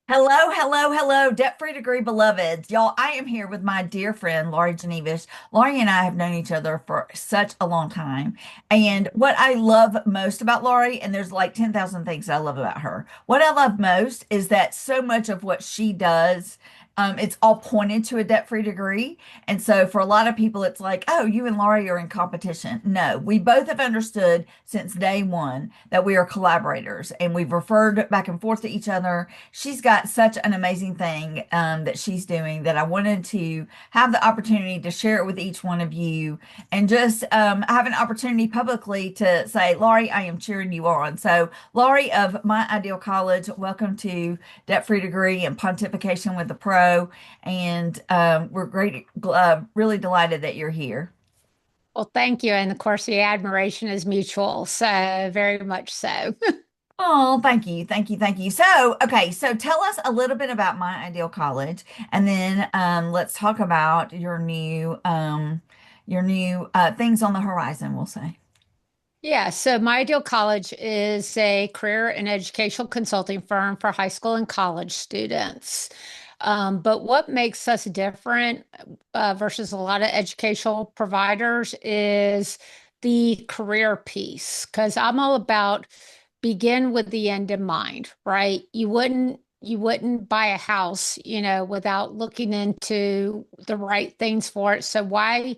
Hello, hello, hello, debt-free degree beloveds. Y'all, I am here with my dear friend, Laurie Genevish. Laurie and I have known each other for such a long time. And what I love most about Laurie, and there's like 10,000 things I love about her. What I love most is that so much of what she does, it's all pointed to a debt-free degree. And so for a lot of people, it's like, oh, you and Laurie are in competition. No, we both have understood since day one that we are collaborators and we've referred back and forth to each other. She's got such an amazing thing that she's doing that I wanted to have the opportunity to share it with each one of you and just have an opportunity publicly to say, Laurie, I am cheering you on. So, Laurie of My Ideal College, welcome to Debt Free Degree and Pontification with the Pro. And we're really delighted that you're here. Well, thank you. And of course, the admiration is mutual. So, very much so. Oh, thank you. Thank you. Thank you. So, okay. So tell us a little bit about My Ideal College and then let's talk about your new things on the horizon, we'll say. Yeah. So, My Ideal College is a career and educational consulting firm for high school and college students. But what makes us different versus a lot of educational providers is the career piece, because I'm all about begin with the end in mind, right? You wouldn't buy a house, without looking into the right things for it. So why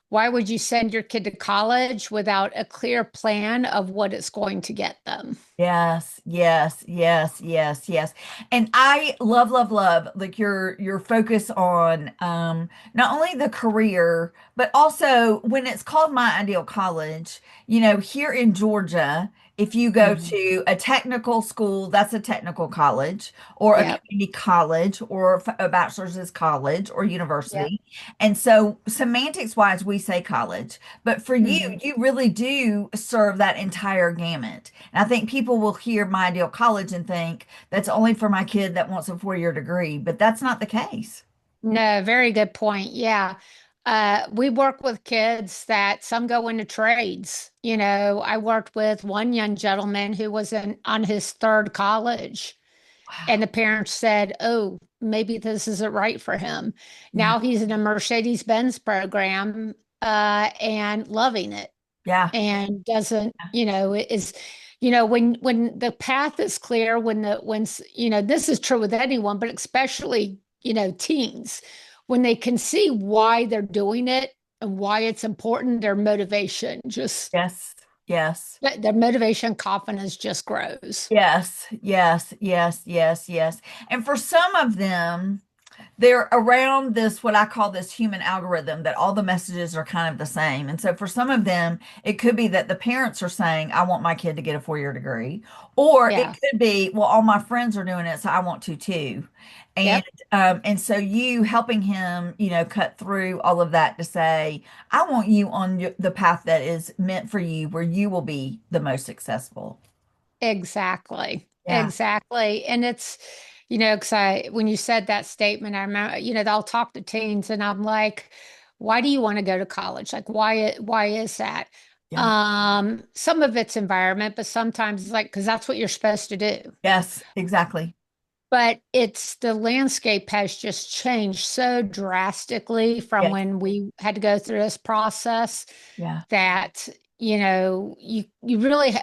would you send your kid to college without a clear plan of what it's going to get them? Yes, yes, yes, yes, yes. And I love, love, love like your focus on not only the career, but also when it's called My Ideal College, here in Georgia, if you go Mhm. to a technical school, that's a technical college, or a Yep. community college, or a bachelor's is college or Yep. university. And so semantics wise, we say college. But for you, Hmm. you really do serve that entire gamut. And I think people will hear My Ideal College and think that's only for my kid that wants a 4-year degree, but that's not the case. No, very good point. Yeah. We work with kids that some go into trades. I worked with one young gentleman who was on his third college. And Wow. the parents said, oh, maybe this isn't right for him. Yeah. Now he's in a Mercedes-Benz program and loving it Yeah. and doesn't, is, when the path is clear, this is true with anyone, but especially, teens, when they can see why they're doing it and why it's important, Yes. Yes. their motivation confidence just grows. Yes. Yes. Yes. Yes. Yes. And for some of them, they're around this, what I call this human algorithm, that all the messages are kind of the same. And so for some of them, it could be that the parents are saying, I want my kid to get a 4-year degree. Or it Yeah. could be, well, all my friends are doing it, so I want to too. And Yep. and so you helping him, cut through all of that to say, I want you on the path that is meant for you, where you will be the most successful. Exactly. Yeah. Exactly. And it's, because when you said that statement, I remember, they'll talk to teens and I'm like, why do you want to go to college? Like, why is that? Yeah. Some of it's environment, but sometimes it's like, because that's what you're supposed to do. Yes, exactly. But it's the landscape has just changed so drastically from Yes. when we had to go through this process Yeah. that you really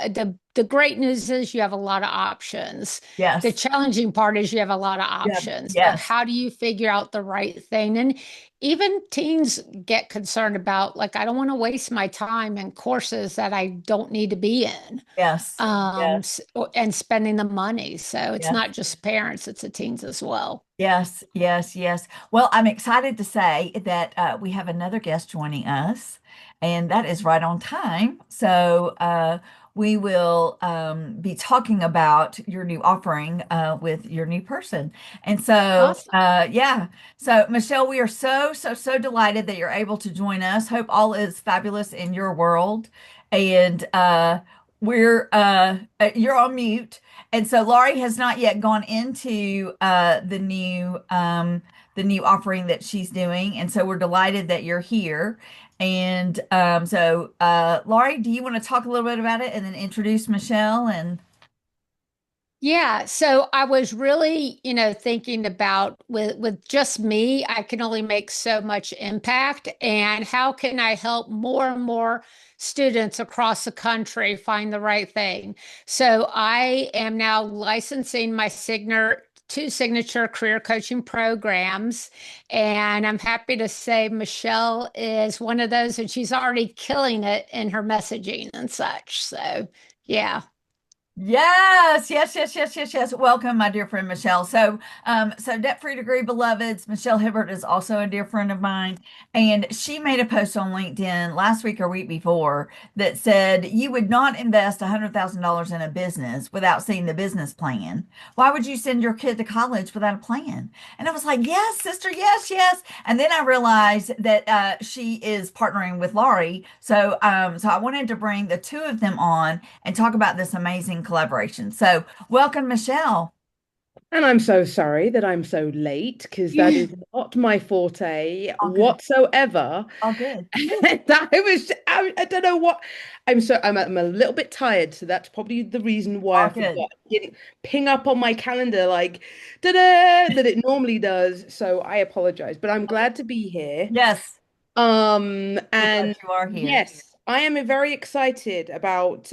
the great news is you have a lot of options. The Yes. challenging part is you have a lot of Yeah. options, but Yes. how do you figure out the right thing? And even teens get concerned about, like, I don't want to waste my time in courses that I don't need to be in, Yes. Yes. and spending the money. So it's Yes. not just parents, it's the teens as well. Yes. Yes. Yes. Well, I'm excited to say that we have another guest joining us, and that is right on time. So we will be talking about your new offering with your new person. And so, Awesome. yeah. So, Michelle, we are so, so, so delighted that you're able to join us. Hope all is fabulous in your world. And you're on mute. And so Laurie has not yet gone into the new offering that she's doing, and so we're delighted that you're here. And Laurie, do you want to talk a little bit about it and then introduce Michelle? And Yeah, so I was really, thinking about with just me, I can only make so much impact, and how can I help more and more students across the country find the right thing? So I am now licensing my signature career coaching programs, and I'm happy to say Michelle is one of those, and she's already killing it in her messaging and such. So, yeah. Yes, yes, yes, yes, yes, yes. Welcome, my dear friend Michelle. So Debt Free Degree Beloveds, Michelle Hibbert is also a dear friend of mine, and she made a post on LinkedIn last week or week before that said you would not invest $100,000 in a business without seeing the business plan. Why would you send your kid to college without a plan? And I was like, yes, sister, yes, yes. And then I realized that she is partnering with Laurie, so I wanted to bring the two of them on and talk about this amazing collaboration. So, welcome, Michelle. And I'm so sorry that I'm so late because that is not my forte All good. whatsoever. All good. And I don't know what, I'm a little bit tired. So that's probably the reason why I All good. forgot. It didn't ping up on my calendar like da-da, that it normally does. So I apologize, but I'm glad to be here. Yes, we're glad And you are here. yes, I am very excited about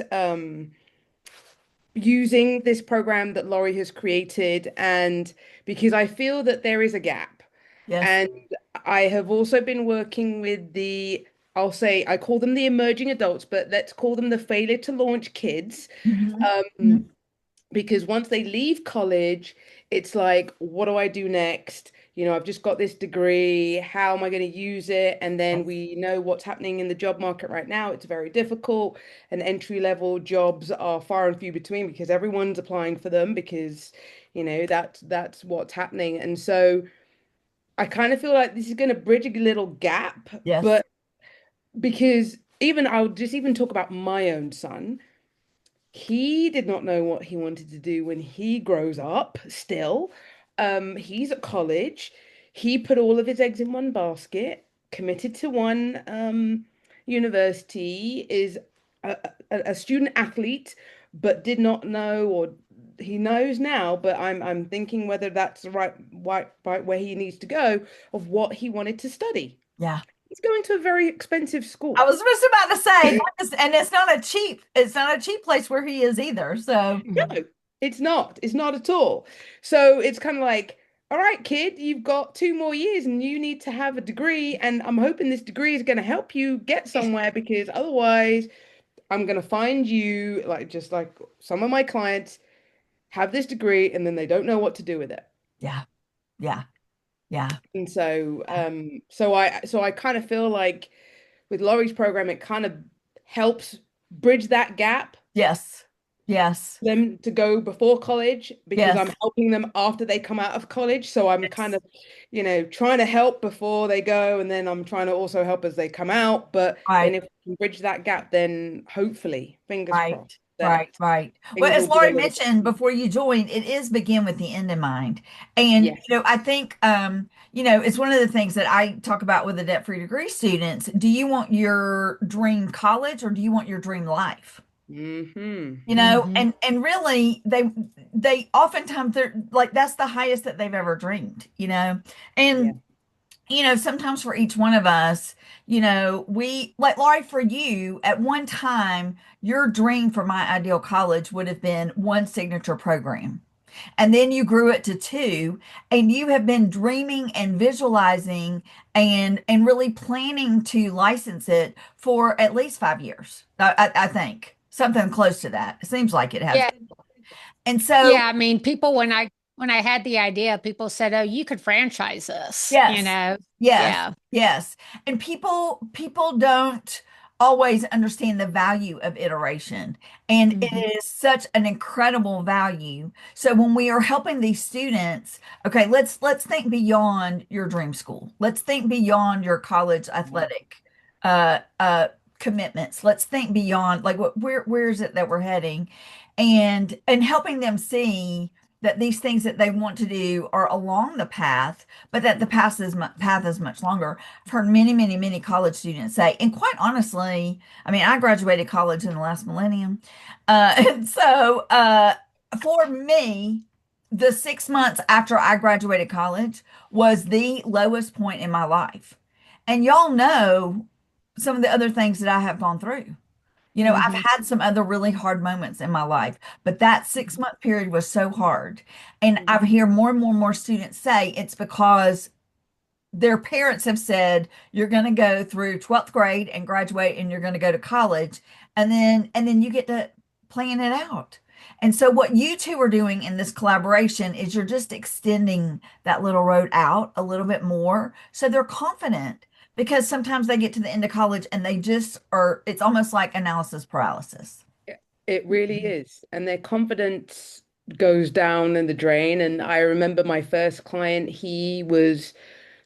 using this program that Laurie has created, and because I feel that there is a gap. Yes. And I have also been working with I'll say, I call them the emerging adults, but let's call them the failure to launch kids. Mhm. Um, Mhm. because once they leave college, it's like, what do I do next? I've just got this degree. How am I going to use it? And then Yes. we know what's happening in the job market right now. It's very difficult, and entry level jobs are far and few between because everyone's applying for them because, that's what's happening. And so I kind of feel like this is going to bridge a little gap, Yes. but because even I'll just even talk about my own son. He did not know what he wanted to do when he grows up still. He's at college. He put all of his eggs in one basket, committed to one university, is a student athlete, but did not know, or he knows now, but I'm thinking whether that's the right where he needs to go of what he wanted to study. Yeah. He's going to a very expensive I school. was just about to say, and it's not a cheap place where he is either. So, No, it's not. It's not at all. So it's kind of like, all right, kid, you've got 2 more years and you need to have a degree. And I'm hoping this degree is going to help you get somewhere because otherwise, I'm going to find you like just like some of my clients have this degree and then they don't know what to do with it. yeah, yeah, yeah, And so I kind of feel like with Laurie's program, it kind of helps bridge that gap yes, yes, them to go before college because yes, I'm helping them after they come out of college. So I'm kind yes. of, trying to help before they go, and then I'm trying to also help as they come out. But then Right. if we can bridge that gap, then hopefully, fingers Right, crossed, that right, right. Well, things as will be a Laurie little mentioned bit. before you joined, it is begin with the end in mind. And, Yes. I think, it's one of the things that I talk about with the debt-free degree students. Do you want your dream college or do you want your dream life? Hmm. Hmm. And really they oftentimes they're like that's the highest that they've ever dreamed, Yeah. And sometimes for each one of us, we like Laurie, for you, at one time, your dream for my ideal college would have been one signature program. And then you grew it to two, and you have been dreaming and visualizing and really planning to license it for at least 5 years. I think something close to that. It seems like it has. Yeah. And so, Yeah, I mean, people when I had the idea, people said, "Oh, you could franchise this," yes, yes, Yeah. yes. And people don't always understand the value of iteration. And Hmm. it is such an incredible value. So when we are helping these students, okay, let's think beyond your dream school. Let's think beyond your college athletic uh uh commitments. Let's think beyond like where is it that we're heading? And helping them see that these things that they want to do are along the path, but that the path is much longer. I've heard many, many, many college students say, and quite honestly, I mean, I graduated college in the last millennium, and so for me, the 6 months after I graduated college was the lowest point in my life. And y'all know some of the other things that I have gone through. I've Hmm. had some other really hard moments in my life, but that 6 month period was so hard. And Mhm. I hear more and more and more students say it's because their parents have said you're going to go through 12th grade and graduate and you're going to go to college and then you get to plan it out. And so what you two are doing in this collaboration is you're just extending that little road out a little bit more so they're confident, because sometimes they get to the end of college and they just are, it's almost like analysis paralysis. It really is. And their confidence goes down in the drain. And I remember my first client, he was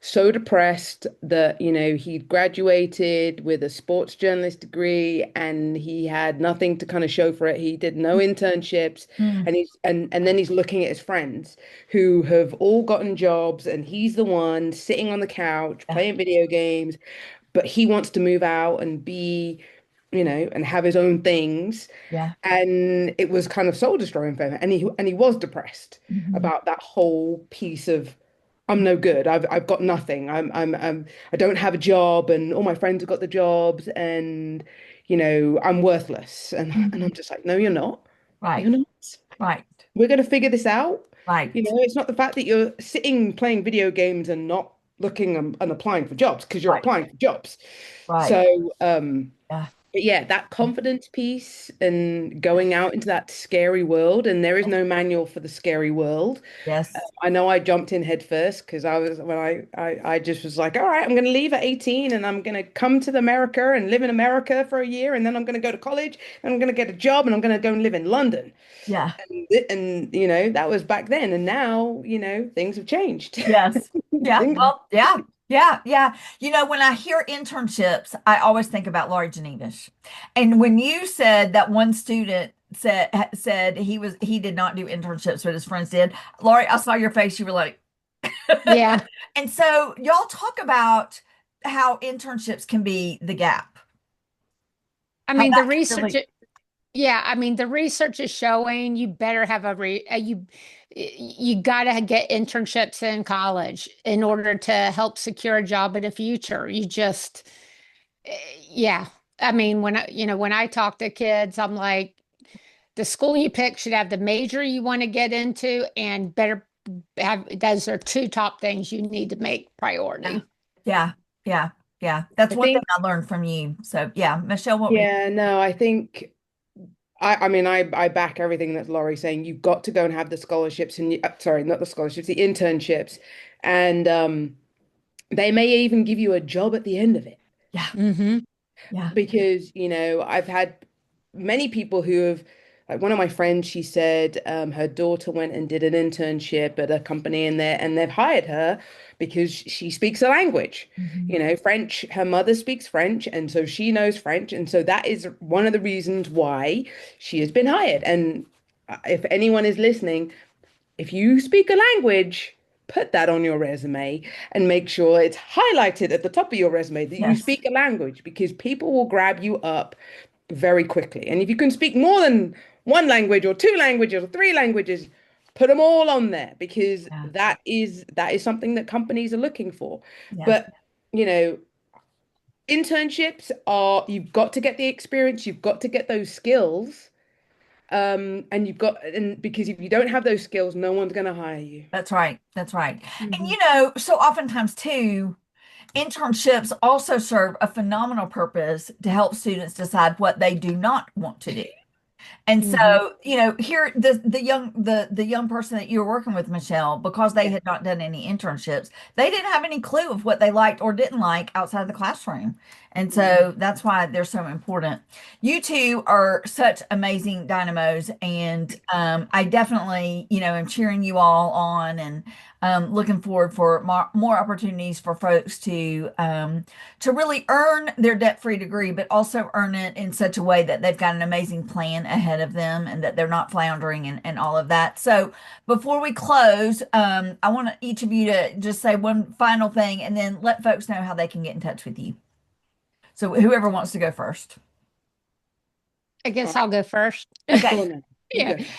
so depressed that, he'd graduated with a sports journalist degree and he had nothing to kind of show for it. He did no internships, Mm, and and then he's looking at his friends who have all gotten jobs and he's the one sitting on the couch yeah, playing video games, but he wants to move out and be, and have his own things. yeah. And it was kind of soul destroying for him. And he was depressed Mhm. about that whole piece of I'm no good. I've got nothing. I don't have a job and all my friends have got the jobs and I'm worthless. And I'm Mhm. just like, no, you're not. Right, You're not. right, We're gonna figure this out. right, It's not the fact that you're sitting playing video games and not looking and applying for jobs because you're right, applying for jobs. right. So, Yeah, but yeah, that confidence piece and going out into that scary world, and there is no manual for the scary world. yes, I know I jumped in head first because I was when I just was like, all right, I'm going to leave at 18 and I'm going to come to America and live in America for a year, and then I'm going to go to college and I'm going to get a job and I'm going to go and live in London. yeah. And that was back then, and now things have changed. Yes. Yeah. Things- Well, yeah. Yeah. Yeah. When I hear internships, I always think about Laurie Genevish. And when you said that one student said he did not do internships, but his friends did, Laurie, I saw your face. You were like, Yeah. and so y'all talk about how internships can be the gap, I how mean, the that can research, really, yeah, I mean, the research is showing you better have you got to get internships in college in order to help secure a job in the future. You just, yeah. I mean, when I talk to kids, I'm like, the school you pick should have the major you want to get into and better have, those are two top things you need to make yeah. priority. Yeah. Yeah. Yeah. That's I one thing think, I learned from you. So yeah, Michelle, what were you? yeah, no, I think I mean I back everything that Laurie's saying. You've got to go and have the scholarships and sorry, not the scholarships, the internships, and they may even give you a job at the end of it. Yeah. Hmm. Yeah. Because I've had many people who have, like one of my friends, she said her daughter went and did an internship at a company in there and they've hired her because she speaks a language, Mhm. French. Her mother speaks French, and so she knows French, and so that is one of the reasons why she has been hired. And if anyone is listening, if you speak a language, put that on your resume and make sure it's highlighted at the top of your resume that you Yes. speak a language, because people will grab you up very quickly. And if you can speak more than one language or two languages or three languages, put them all on there, because Yeah. that is something that companies are looking for. Yeah. But, you know, internships are, you've got to get the experience, you've got to get those skills. And because if you don't have those skills, no one's going to hire you. That's right. That's right. And Mhm. so oftentimes too, internships also serve a phenomenal purpose to help students decide what they do not want to do. And so, Hmm. here the young person that you were working with, Michelle, because they Yeah. had not done any internships, they didn't have any clue of what they liked or didn't like outside of the classroom. And Mhm. so that's why they're so important. You two are such amazing dynamos, and I definitely, am cheering you all on and looking forward for more opportunities for folks to really earn their debt-free degree, but also earn it in such a way that they've got an amazing plan ahead of them and that they're not floundering and all of that. So before we close, I want each of you to just say one final thing and then let folks know how they can get in touch with you. So whoever wants to go first. I All guess right, I'll go first. Okay. go on then. You Yeah. go first.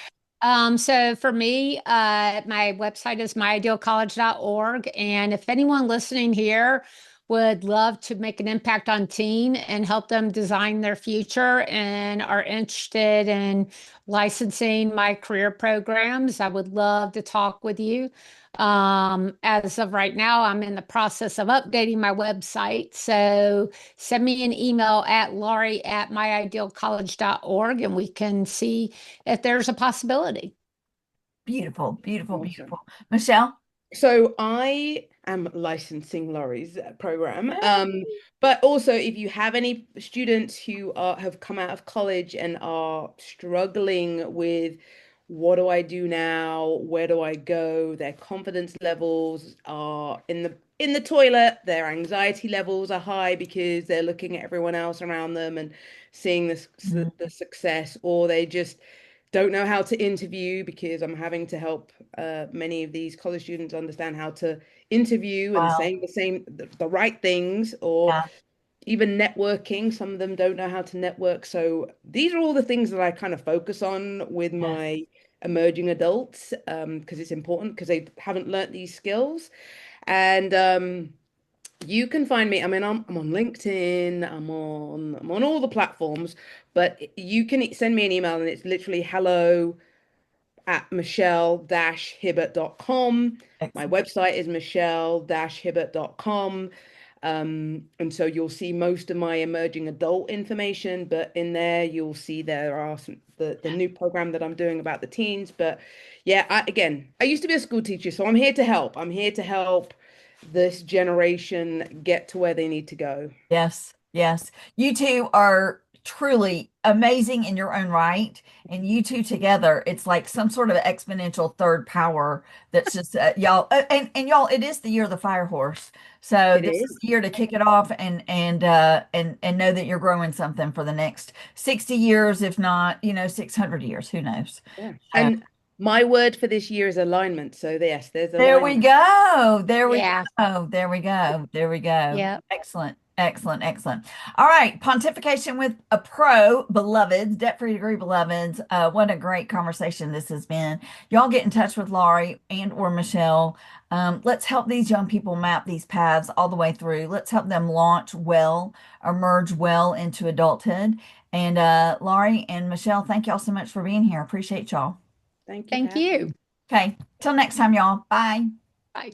So for me, my website is myidealcollege.org. And if anyone listening here would love to make an impact on teen and help them design their future and are interested in licensing my career programs, I would love to talk with you. As of right now, I'm in the process of updating my website. So send me an email at Laurie at myidealcollege.org and we can see if there's a possibility. Beautiful, beautiful, Awesome. beautiful. Michelle? So I am licensing Laurie's program. Yay. But also if you have any students who have come out of college and are struggling with what do I do now? Where do I go? Their confidence levels are in the toilet. Their anxiety levels are high because they're looking at everyone else around them and seeing Mm, the success, or they just don't know how to interview because I'm having to help many of these college students understand how to interview and wow. saying the right things, or Yeah. even networking. Some of them don't know how to network. So these are all the things that I kind of focus on with Yes. my emerging adults, because it's important because they haven't learnt these skills. And you can find me. I mean, I'm on LinkedIn. I'm on all the platforms, but you can send me an email and it's literally hello at michelle-hibbert.com. My Excellent. website is michelle-hibbert.com. And so you'll see most of my emerging adult information, but in there you'll see there are some the new program that I'm doing about the teens. But yeah, I used to be a school teacher, so I'm here to help. I'm here to help this generation get to where they need to go. Yes, yes. You two are truly amazing in your own right. And you two together, it's like some sort of exponential third power that's just y'all and y'all, it is the year of the fire horse. So It this is. is the year to kick it off and know that you're growing something for the next 60 years, if not, 600 years. Who knows? Yeah. Uh, And my word for this year is alignment. So yes, there's There we alignment. go. There we Yeah. go. There we go. There we go. Yeah. Excellent. Excellent. Excellent. All right. Pontification with a pro, beloveds, debt-free degree beloveds. What a great conversation this has been. Y'all get in touch with Laurie and or Michelle. Let's help these young people map these paths all the way through. Let's help them launch well, emerge well into adulthood. And Laurie and Michelle, thank y'all so much for being here. Appreciate y'all. Thank you for Thank having you. me. Okay. Till next time, y'all. Bye. Bye.